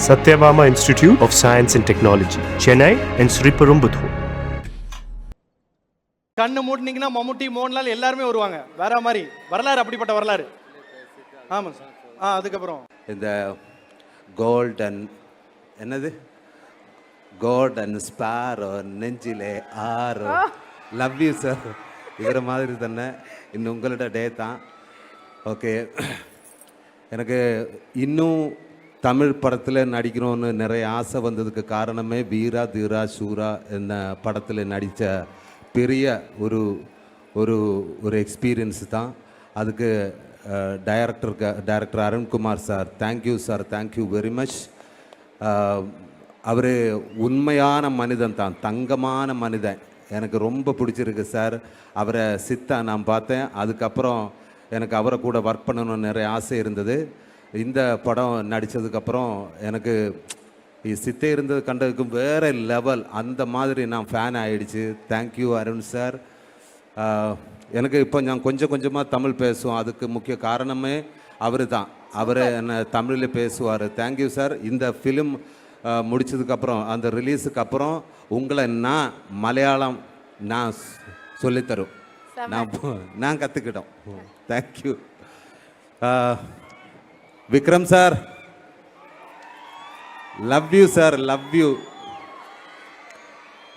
Satyabama Institute of Science and Technology, Chennai and Sriperumbudur. கண்ணு மூட்டினீங்கன்னா மம்முட்டி மோகன்லால் எல்லாருமே வருவாங்க. வேற மாதிரி வரலாறு, அப்படிப்பட்ட வரலாறு. ஆமாம் சார். அதுக்கப்புறம் இந்த கோல்டன் என்னது கோல்டன் ஸ்பாரோ நெஞ்சிலே ஆரோ லவ் யூ சார் இவர மாதிரி தானே இன்னும் உங்களோட டே தான். ஓகே, எனக்கு இன்னும் தமிழ் படத்தில் நடிக்கணும்னு நிறைய ஆசை வந்ததுக்கு காரணமே வீரா தீரா சூரா என்ன படத்தில் நடித்த பெரிய ஒரு ஒரு ஒரு எக்ஸ்பீரியன்ஸ் தான். அதுக்கு director Arunkumar sir, thank you sir, thank you very much. அவர் உண்மையான மனிதன் தான், தங்கமான மனிதன். எனக்கு ரொம்ப பிடிச்சிருக்கு சார். அவரை சித்தா நான் பார்த்தேன். அதுக்கப்புறம் எனக்கு அவரை கூட ஒர்க் பண்ணணும்னு நிறைய ஆசை இருந்தது. இந்த படம் நடித்ததுக்கப்புறம் எனக்கு சித்தே இருந்தது கண்டதுக்கு வேறு லெவல், அந்த மாதிரி நான் ஃபேன் ஆகிடுச்சு. Thank you Arun sir. எனக்கு இப்போ நான் கொஞ்சம் கொஞ்சமாக தமிழ் பேசுவோம், அதுக்கு முக்கிய காரணமே அவர் தான். அவர் என்ன தமிழில் பேசுவார். Thank you sir. இந்த ஃபிலிம் முடித்ததுக்கப்புறம், அந்த ரிலீஸுக்கு அப்புறம் உங்களை நான் மலையாளம் நான் சொல்லித்தரும், நான் கற்றுக்கிட்டோம். Thank you Vikram sir. Love you sir, love you.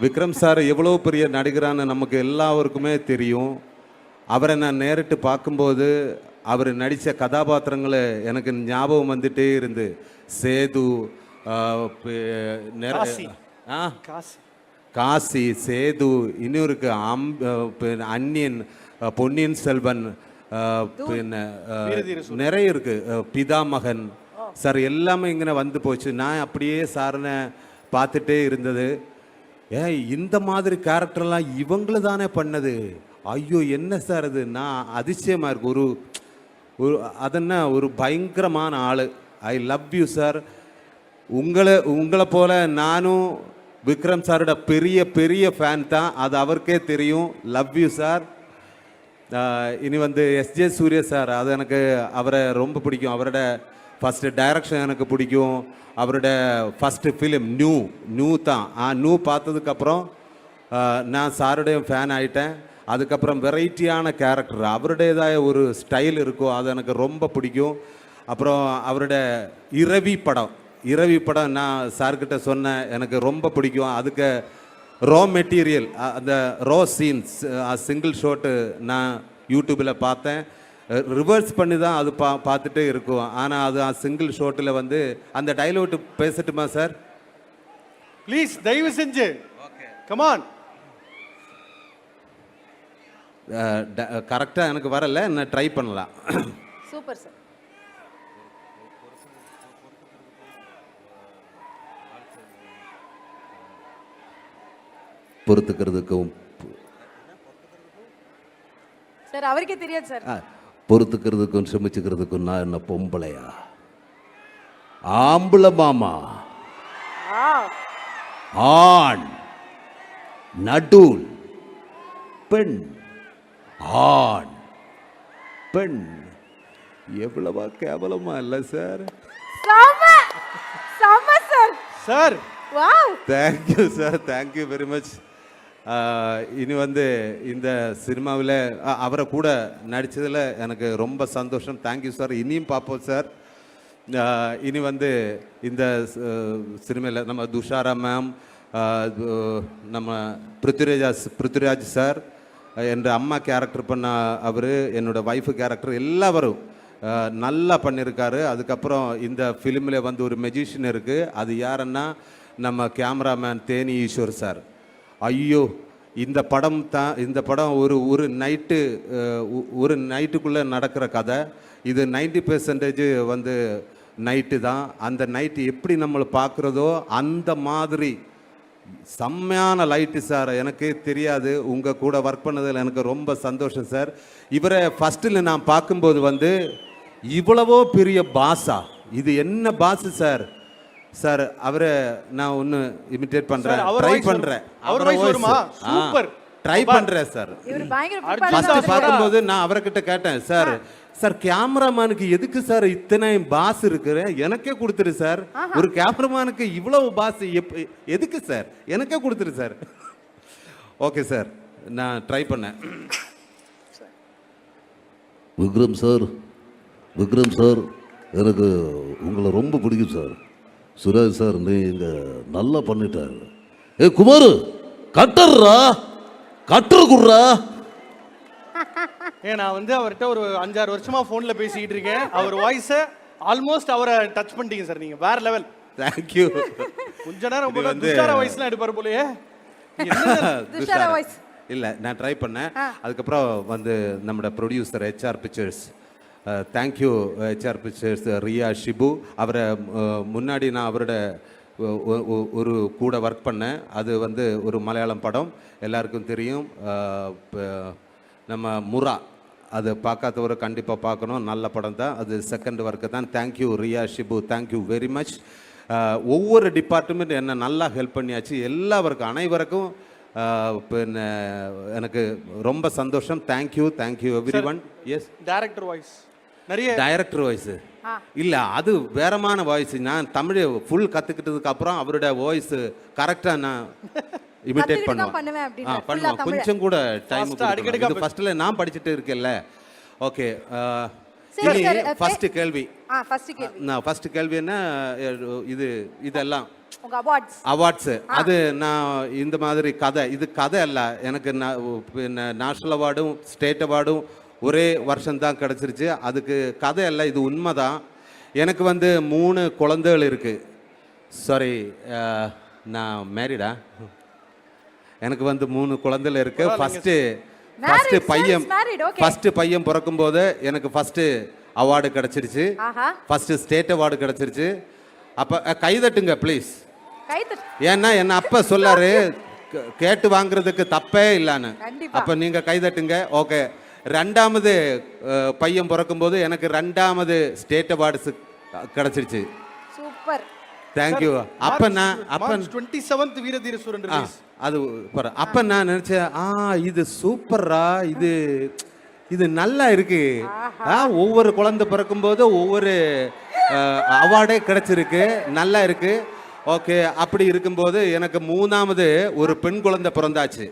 Vikram sir எவ்வளோ பெரிய நடிகரான்னு நமக்கு எல்லாருக்குமே தெரியும். அவரை நான் நேரிட்டு பார்க்கும்போது அவர் நடித்த கதாபாத்திரங்களை எனக்கு ஞாபகம் வந்துட்டே இருந்து. சேது, காசி, சேது, இன்னொருக்கு அன்னியன், பொன்னியின் செல்வன், പിന്നെ நிறைய இருக்குது, பிதாமகன் சார், எல்லாமே இங்கே வந்து போச்சு. நான் அப்படியே சாரனை பார்த்துட்டே இருந்தது. இந்த மாதிரி கேரக்டர்லாம் இவங்கள தானே பண்ணது. ஐயோ என்ன சார் இது, நான் அதிசயமாக இருக்கு. ஒரு அதென்ன ஒரு பயங்கரமான ஆள். I love you sir. உங்களை போல் நானும் விக்ரம் சாரோட பெரிய பெரிய ஃபேன் தான், அது அவருக்கே தெரியும். Love you sir. இனி வந்து எஸ்ஜே சூர்யா சார், அது எனக்கு அவரை ரொம்ப பிடிக்கும். அவரோட ஃபஸ்ட்டு டைரக்ஷன் எனக்கு பிடிக்கும். அவரோட ஃபஸ்ட்டு ஃபிலிம் நியூ தான். நியூ பார்த்ததுக்கப்புறம் நான் சாருடைய ஃபேன் ஆகிட்டேன். அதுக்கப்புறம் வெரைட்டியான கேரக்டர், அவருடையதாக ஒரு ஸ்டைல் இருக்கும், அது எனக்கு ரொம்ப பிடிக்கும். அப்புறம் அவரோட இரவி படம் நான் சார்கிட்ட சொன்னேன், எனக்கு ரொம்ப பிடிக்கும். அதுக்கு ரா மெட்டீரியல், அந்த ரா சீன்ஸ், சிங்கிள் ஷாட்டு நான் யூடியூப்பில் பார்த்தேன். ரிவர்ஸ் பண்ணி தான் அது பார்த்துட்டே இருக்கும். ஆனால் அது சிங்கிள் ஷாட்டில் வந்து அந்த டைலாக் பேசட்டுமா சார்? ப்ளீஸ், தயவு செஞ்சு. Okay, come on. கரெக்டாக எனக்கு வரல, நான் ட்ரை பண்ணலாம். Super sir. பொறுத்துக்கிறதுக்கும் சார் அவருக்கே தெரியாது சார். பொறுத்துக்கிறதுக்கும் சுமிச்சுக்கிறதுக்கும் நான் என்ன பொம்பளையா? ஆம்பளை மாமா, ஆண் நடுல், பெண், ஆண் பெண். எவ்வளவா கேவலமா இல்லை sir? Sir thank you sir, thank you very much. இனி வந்து இந்த சினிமாவில் அவரை கூட நடித்ததில் எனக்கு ரொம்ப சந்தோஷம். Thank you sir. இனியும் பார்ப்போம் சார். இனி வந்து இந்த சினிமாவில் நம்ம துஷாரா மேம், நம்ம பிருத்விராஜ் சார், என்ற அம்மா கேரக்டர் பண்ண அவர், என்னோடய ஒய்ஃபு கேரக்டர், எல்லாரும் நல்லா பண்ணியிருக்காரு. அதுக்கப்புறம் இந்த ஃபிலிமில் வந்து ஒரு மெஜிஷியன் இருக்குது, அது யாருன்னா நம்ம கேமராமேன் தேனி ஈஸ்வர் சார். ஐயோ, இந்த படம் ஒரு நைட்டுக்குள்ளே நடக்கிற கதை. இது 90% வந்து நைட்டு தான். அந்த நைட்டு எப்படி நம்மளை பார்க்குறதோ அந்த மாதிரி செம்மையான லைட்டு சார். எனக்கு தெரியாது, உங்கள் கூட ஒர்க் பண்ணதில் எனக்கு ரொம்ப சந்தோஷம் சார். இவரை ஃபஸ்ட்டில் நான் பார்க்கும்போது வந்து இவ்வளவோ பெரிய பாஸா, இது என்ன பாஸ் சார்? சார் அவரை நான் ஒன்று இமிட்டேட் பண்ணுறேன், ட்ரை பண்ணுறேன். அவர் வாய்ஸ் வருமா? சூப்பர். ட்ரை பண்றேன் சார். இவர் பயங்கர அர்ஜுன் prepared ஃபர்ஸ்ட் சார் பார்க்கும்போது நான் அவர்கிட்ட கேட்டேன், சார் சார் கேமராமேனுக்கு எதுக்கு சார் இத்தனை பாஸ் இருக்கு, எனக்கே கொடுத்துரு சார், ஒரு கேமராமேனுக்கு இவ்வளவு பாஸ் எதுக்கு சார், எனக்கே கொடுத்துரு சார். ஓகே சார், நான் ட்ரை பண்ணேன். விக்ரம் சார், விக்ரம் சார், எனக்கு உங்களை ரொம்ப பிடிக்கும் சார். சுராஜ் சார் நீங்க நல்லா பண்ணிட்டாரு. ஏ குமார், கட்டர்ரா, கட்டர் குடுறா. நான் வந்து அவர்கிட்ட ஒரு 5-6 வருஷமா போன்ல பேசிக்கிட்டு இருக்கேன். அவர் வாய்ஸை ஆல்மோஸ்ட் அவரை டச் பண்ணிட்டீங்க சார். நீங்க வேற லெவல். தேங்க்யூ. கொஞ்ச நேரம் போல துஷாரா வாய்ஸ்லாம் எடுப்பாரு போலயே. துஷாரா வாய்ஸ் இல்லை, நான் ட்ரை பண்ணேன். அதுக்கப்புறம் வந்து நம்மளோட producer HR pictures, thank you HR pictures Riya Shibu. அவரை முன்னாடி நான் அவரோட ஒரு கூட ஒர்க் பண்ணேன். அது வந்து ஒரு மலையாளம் படம், எல்லாருக்கும் தெரியும். நம்ம முரா, அது பார்க்காதவரை கண்டிப்பாக பார்க்கணும், நல்ல படம் தான் அது. செகண்ட் ஒர்க்கு தான். Thank you Riya Shibu, thank you very much. ஒவ்வொரு டிபார்ட்மெண்ட் என்ன நல்லா ஹெல்ப் பண்ணியாச்சு. எல்லாருக்கும் அனைவருக்கும் பின்ன எனக்கு ரொம்ப சந்தோஷம். Thank you, thank you everyone. Yes, director voice நிறைய. டைரக்டர் வாய்ஸ் இல்லை, அது வேறமான வாய்ஸ். நான் தமிழ் ஃபுல் கற்றுக்கிட்டதுக்கு அப்புறம் அவரோட வாய்ஸ் கரெக்டாக நான் இமிட்டேட் பண்ணுவேன். கொஞ்சம் கூட டைம் ஃபர்ஸ்ட்ல நான் படிச்சுட்டு இருக்கேன்ல. ஓகே, ஃபர்ஸ்ட் கேள்வி. நான் ஃபர்ஸ்ட் கேள்வி என்ன, இதெல்லாம் அவார்ட்ஸ். அது நான் இந்த மாதிரி கதை, இது கதை அல்ல எனக்கு. நேஷனல் அவார்டும் ஸ்டேட் அவார்டும் ஒரே வருஷம்தான் கிடச்சிருச்சு. அதுக்கு கதை அல்ல, இது உண்மைதான். எனக்கு வந்து 3 குழந்தைகள் இருக்கு. சாரி, நான் மேரிடா. எனக்கு வந்து 3 குழந்தைகள் இருக்கு. ஃபர்ஸ்ட் பையன் பிறக்கும் போது எனக்கு ஃபர்ஸ்ட் அவார்டு கிடைச்சிருச்சு. ஃபர்ஸ்ட் ஸ்டேட் அவார்டு கிடைச்சிருச்சு. அப்ப கைதட்டுங்க ப்ளீஸ். ஏன்னா என்ன அப்பா சொல்லாரு, கேட்டு வாங்குறதுக்கு தப்பே இல்லைன்னு. அப்ப நீங்க கைதட்டுங்க. ஓகே, 2வது பையன் பிறக்கும் போது எனக்கு 2வது ஸ்டேட் அவார்டு கிடைச்சிருச்சு. Super, thank you. அப்ப நான் 27th வீரதீர சூரன் ரிலீஸ். அது அப்ப நான் நினைச்சேன், இது சூப்பர்ரா, இது நல்லா இருக்கு. ஒவ்வொரு குழந்தை பிறக்கும் போது ஒவ்வொரு அவார்டே கிடைச்சிருக்கு, நல்லா இருக்கு. ஓகே, அப்படி இருக்கும்போது எனக்கு 3வது ஒரு பெண் குழந்தை பிறந்தாச்சு.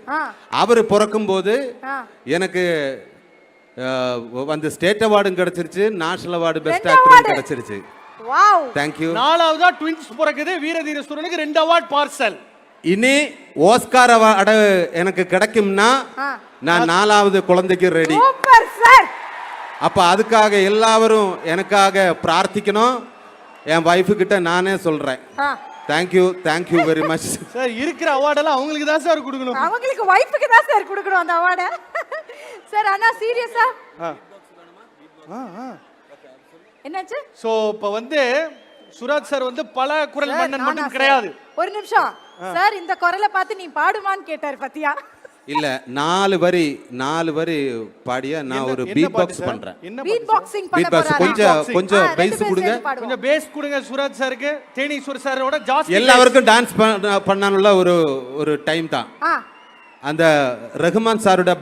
அவர் பிறக்கும் போது எனக்கு வந்து ஸ்டேட் அவார்டும் கிடைச்சிருச்சு, நேஷனல் அவார்டு பெஸ்ட் ஆக்டர் கிடைச்சிருச்சு. Wow, thank you. 4வதா ட்வின்ஸ் பிறக்குது. வீரதீர சூரனுக்கு 2 அவார்ட் பார்சல். இனி ஓஸ்கார் அவார்டு எனக்கு கிடைக்கும்னா நான் 4வது குழந்தைக்கு ரெடி. Super sir. அப்ப அதுக்காக எல்லாரும் எனக்காக பிரார்த்திக்கணும். என் வைஃபு கிட்ட நானே சொல்றேன். Thank you, thank you very much. Sir, இருக்கிற அவார்டெல்லாம் அவங்களுக்கு தான் சார் கொடுக்கணும். அவங்களுக்கு வைஃபுக்கு தான் சார் கொடுக்கணும் அந்த அவார்டை. சார், அண்ணா சீரியஸா என்னாச்சு? சோ இப்ப வந்து சுராஜ் சார் வந்து பல குரல் மன்னன் மட்டும் கிடையாது. ஒரு நிமிஷம் சார், இந்த குரலை பார்த்து நீ பாடுவான்னு கேட்டார் பாத்தியா? இல்ல, 4 வரி பாடிய நான் ஒரு பீட் பாக்ஸ் பண்றேன். பீட் பாக்ஸிங் பண்ண போறாங்க. கொஞ்சம் பேஸ் கொடுங்க. கொஞ்சம் பேஸ் கொடுங்க சுராஜ் சாருக்கு. தேனீஸ்வர் சாரோட ஜாஸ்தி எல்லாருக்கும் டான்ஸ் பண்ணனும்ல, ஒரு டைம் தான். அந்த ரஹ்மான் சாரோட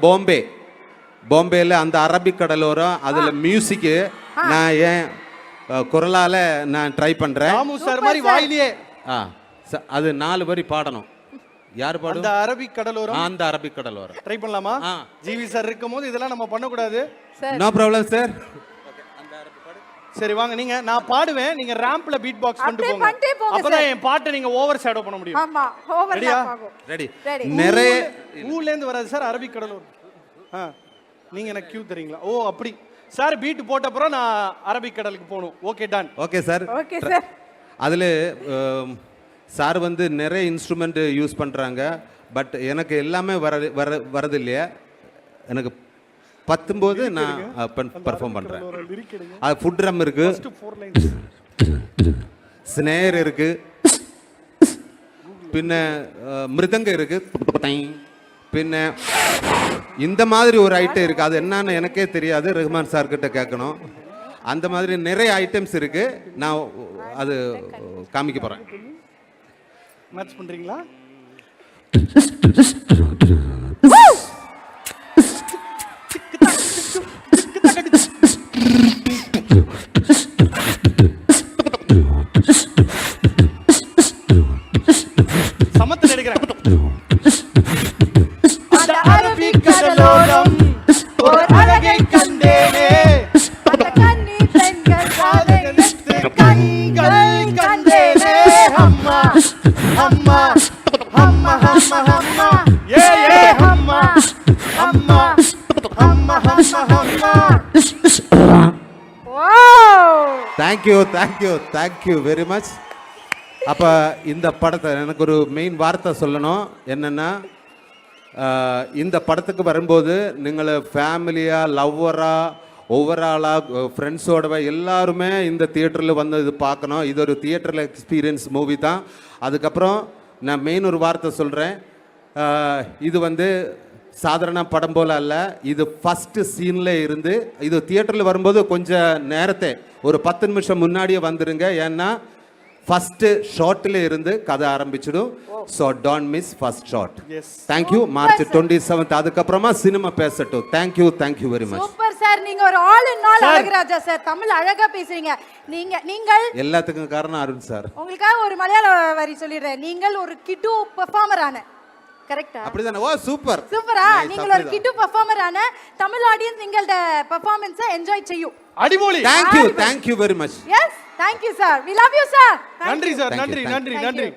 பாம்பேல அந்த அரபிக் கடலோரம், அதுல மியூசிக் நான் ஏன் குரலால நான் ட்ரை பண்றேன். ராமு சார் மாதிரி வாயிலே அது 4 வரி பாடணும். யார் பாடும்? அந்த அரபிக் கடலோரம். அந்த அரபிக் கடலோரம் ட்ரை பண்ணலாமா? ஜிவி சார் இருக்கும்போது இதெல்லாம் நம்ம பண்ண கூடாது. No problem sir. சரி வாங்க, நான் பாடுவேன், நீங்க ரேம்ப்ல பீட் பாக்ஸ் பண்ணிட்டு போங்க. அப்பதான் என் பாட்டை நீங்க ஓவர் ஷேடோ பண்ண முடியும். ஆமா, ஓவர் ஷேடோ ஆகும். ரெடி. நிறைய ஊர்ல இருந்து வராது சார் அரபிக் கடலோரம். நீங்க எனக்கு கியூ தரீங்களா? ஓ அப்படி சார், பீட் போட்ட அப்புறம் நான் அரபிக் கடலுக்கு போகணும். Okay done. Okay sir. Okay sir. அதுல சார் வந்து நிறைய இன்ஸ்ட்ருமெண்ட் யூஸ் பண்றாங்க. பட் எனக்கு எல்லாமே வரது இல்லையா. எனக்கு 19 நான் பெர்ஃபார்ம் பண்றேன். அது ஃபுட் ட்ரம் இருக்கு, ஸ்னேர் இருக்கு, பின்ன மிருதங்க இருக்கு, பின்ன இந்த மாதிரி ஒரு ஐட்டம் இருக்கு. அது என்னன்னு எனக்கே தெரியாது, ரஹ்மான் சார் கிட்ட கேட்கணும். அந்த மாதிரி நிறைய ஐட்டம்ஸ் இருக்கு. நான் அது காமிக்க போறேன். மேட்ச் பண்றீங்களா? சமத்துல எடுக்கிறேன். அந்த அரபிக்கடலோரம் ஒரு அழகை கண்டேனே, அந்த கன்னி பெண்கள் காதலித்து கண்கள் கண்டேனே. அம்மா அம்மா அம்மா அம்மா அம்மா ஏ ஏ அம்மா அம்மா அம்மா அம்மா அம்மா. Thank you very much. அப்போ இந்த படத்தை எனக்கு ஒரு மெயின் வார்த்தை சொல்லணும். என்னென்னா, இந்த படத்துக்கு வரும்போது நீங்கள் ஃபேமிலியாக, லவ்வராக, ஓவராலாக, ஃப்ரெண்ட்ஸோட எல்லாருமே இந்த தியேட்டரில் வந்து இது பார்க்கணும். இது ஒரு தியேட்டரில் எக்ஸ்பீரியன்ஸ் மூவி தான். அதுக்கப்புறம் நான் மெயின் ஒரு வார்த்தை சொல்கிறேன். இது வந்து சாதாரண படம் போல் அல்ல. இது ஃபஸ்ட்டு சீனில் இருந்து, இது தியேட்டரில் வரும்போது கொஞ்சம் நேரத்தை ஒரு 10 நிமிஷம் முன்னாடியே வந்துடுங்க. ஏன்னா ஃபஸ்ட்டு ஷார்ட்டில் இருந்து கதை ஆரம்பிச்சிடும். So don't miss first short. Thank you. March 27. அதுக்கப்புறமா சினிமா பேசட்டும். Thank you very much. Super sir. நீங்க ஒரு all in all Azhagaraja sir. Tamil அழகா பேசுறீங்க. நீங்கள் எல்லாத்துக்கும் காரணம் அருண் சார். உங்களுக்காக ஒரு மலையாள வரி சொல்லிடுறேன். நீங்கள் ஒரு கிட்டு பெர்ஃபார்மர் ஆன, கரெக்ட்டா? அப்படிதானே? ஓ சூப்பர். சூப்பரா. நீங்கள் ஒரு கிட்டு பெர்ஃபார்மர் ஆன தமிழ் ஆடியன்ஸ் உங்களோட பெர்ஃபார்மன்ஸை என்ஜாய் செய்யும். அடிபோலி. Thank you very much. Yes, thank you sir. we love you sir. நன்றி சார். நன்றி.